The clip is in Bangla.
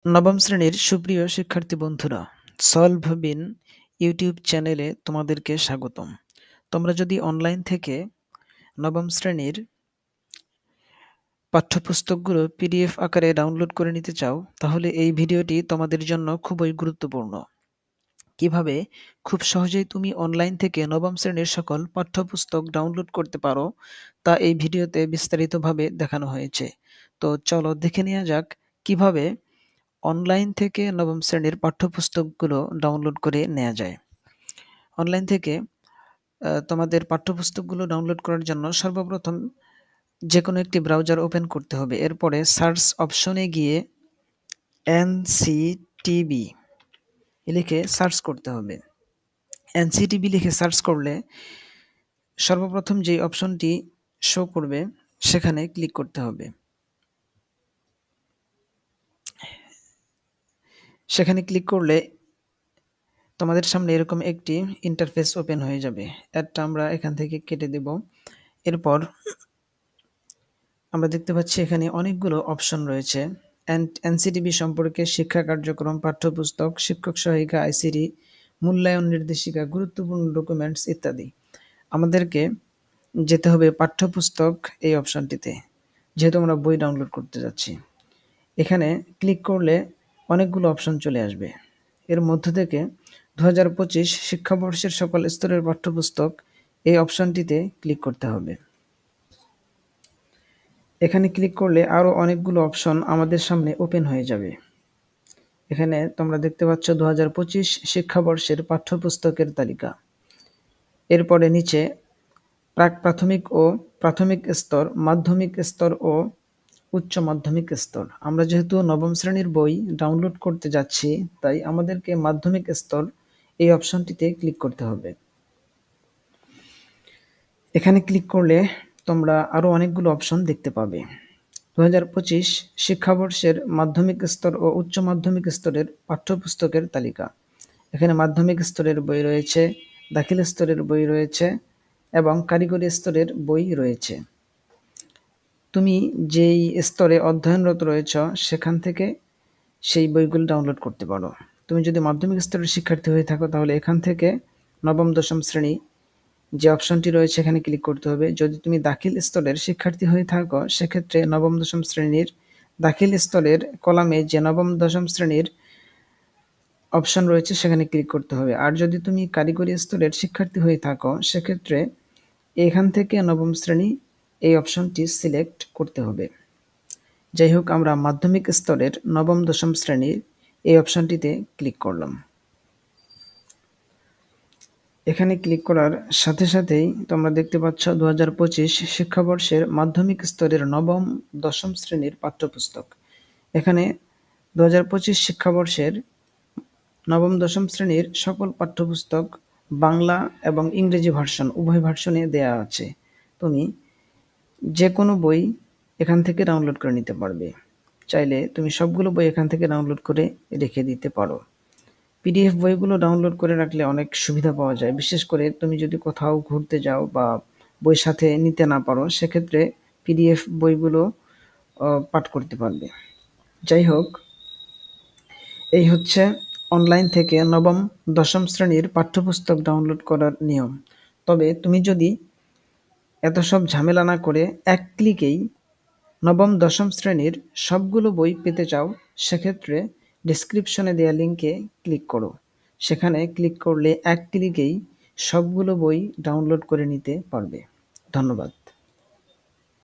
নবম শ্রেণীর সুপ্রিয় শিক্ষার্থী বন্ধুরা, সলভ বিন ইউটিউব চ্যানেলে তোমাদেরকে স্বাগতম। তোমরা যদি অনলাইন থেকে নবম শ্রেণীর পাঠ্যপুস্তকগুলো পিডিএফ আকারে ডাউনলোড করে নিতে চাও, তাহলে এই ভিডিওটি তোমাদের জন্য খুবই গুরুত্বপূর্ণ। কিভাবে খুব সহজেই তুমি অনলাইন থেকে নবম শ্রেণীর সকল পাঠ্যপুস্তক ডাউনলোড করতে পারো, তা এই ভিডিওতে বিস্তারিতভাবে দেখানো হয়েছে। তো চলো দেখে নেওয়া যাক কিভাবে অনলাইন থেকে নবম শ্রেণীর পাঠ্যপুস্তকগুলো ডাউনলোড করে নেওয়া যায়। অনলাইন থেকে তোমাদের পাঠ্যপুস্তকগুলো ডাউনলোড করার জন্য সর্বপ্রথম যে কোনো একটি ব্রাউজার ওপেন করতে হবে। এরপরে সার্চ অপশনে গিয়ে এনসিটিবি লিখে সার্চ করতে হবে। এনসিটিবি লিখে সার্চ করলে সর্বপ্রথম যে অপশনটি শো করবে সেখানে ক্লিক করতে হবে। সেখানে ক্লিক করলে তোমাদের সামনে এরকম একটি ইন্টারফেস ওপেন হয়ে যাবে। অ্যাডটা আমরা এখান থেকে কেটে দেব। এরপর আমরা দেখতে পাচ্ছি এখানে অনেকগুলো অপশন রয়েছে। এনসিটিবি সম্পর্কে শিক্ষা কার্যক্রম, পাঠ্যপুস্তক, শিক্ষক সহায়িকা, আইসিটি, মূল্যায়ন নির্দেশিকা, গুরুত্বপূর্ণ ডকুমেন্টস ইত্যাদি। আমাদেরকে যেতে হবে পাঠ্যপুস্তক এই অপশনটিতে, যেহেতু আমরা বই ডাউনলোড করতে যাচ্ছি। এখানে ক্লিক করলে অনেকগুলো অপশন চলে আসবে। এর মধ্য থেকে 2025 শিক্ষাবর্ষের সকল স্তরের পাঠ্যপুস্তক এই অপশনটিতে ক্লিক করতে হবে। এখানে ক্লিক করলে আরও অনেকগুলো অপশন আমাদের সামনে ওপেন হয়ে যাবে। এখানে তোমরা দেখতে পাচ্ছ 2025 শিক্ষাবর্ষের পাঠ্যপুস্তকের তালিকা। এরপরে নিচে প্রাক-প্রাথমিক ও প্রাথমিক স্তর, মাধ্যমিক স্তর ও উচ্চ মাধ্যমিক স্তর। আমরা যেহেতু নবম শ্রেণীর বই ডাউনলোড করতে যাচ্ছি, তাই আমাদেরকে মাধ্যমিক স্তর এই অপশনটিতে ক্লিক করতে হবে। এখানে ক্লিক করলে তোমরা আরও অনেকগুলো অপশন দেখতে পাবে। 2025 শিক্ষাবর্ষের মাধ্যমিক স্তর ও উচ্চ মাধ্যমিক স্তরের পাঠ্যপুস্তকের তালিকা। এখানে মাধ্যমিক স্তরের বই রয়েছে, দাখিল স্তরের বই রয়েছে এবং কারিগরি স্তরের বই রয়েছে। তুমি যেই স্তরে অধ্যয়নরত রয়েছ সেখান থেকে সেই বইগুলো ডাউনলোড করতে পারো। তুমি যদি মাধ্যমিক স্তরের শিক্ষার্থী হয়ে থাকো, তাহলে এখান থেকে নবম দশম শ্রেণী যে অপশনটি রয়েছে এখানে ক্লিক করতে হবে। যদি তুমি দাখিল স্তরের শিক্ষার্থী হয়ে থাকো, সেক্ষেত্রে নবম দশম শ্রেণীর দাখিল স্তরের কলামে যে নবম দশম শ্রেণীর অপশন রয়েছে সেখানে ক্লিক করতে হবে। আর যদি তুমি কারিগরি স্তরের শিক্ষার্থী হয়ে থাকো, সেক্ষেত্রে এখান থেকে নবম শ্রেণী এই অপশনটি সিলেক্ট করতে হবে। যাই হোক, আমরা মাধ্যমিক স্তরের নবম দশম শ্রেণীর এই অপশনটিতে ক্লিক করলাম। এখানে ক্লিক করার সাথে সাথেই তোমরা দেখতে পাচ্ছ 2025 শিক্ষাবর্ষের মাধ্যমিক স্তরের নবম দশম শ্রেণীর পাঠ্যপুস্তক। এখানে 2025 শিক্ষাবর্ষের নবম দশম শ্রেণীর সকল পাঠ্যপুস্তক বাংলা এবং ইংরেজি ভার্সন উভয় ভার্সনে দেয়া আছে। তুমি যে কোনো বই এখান থেকে ডাউনলোড করে নিতে পারবে। চাইলে তুমি সবগুলো বই এখান থেকে ডাউনলোড করে রেখে দিতে পারো। পিডিএফ বইগুলো ডাউনলোড করে রাখলে অনেক সুবিধা পাওয়া যায়। বিশেষ করে তুমি যদি কোথাও ঘুরতে যাও বা বই সাথে নিতে না পারো, সেক্ষেত্রে পিডিএফ বইগুলো পাঠ করতে পারবে। যাই হোক, এই হচ্ছে অনলাইন থেকে নবম দশম শ্রেণীর পাঠ্যপুস্তক ডাউনলোড করার নিয়ম। তবে তুমি যদি এত সব ঝামেলা না করে এক ক্লিকেই নবম দশম শ্রেণীর সবগুলো বই পেতে চাও, সেক্ষেত্রে ডেসক্রিপশনে দেওয়া লিঙ্কে ক্লিক করো। সেখানে ক্লিক করলে এক ক্লিকেই সবগুলো বই ডাউনলোড করে নিতে পারবে। ধন্যবাদ।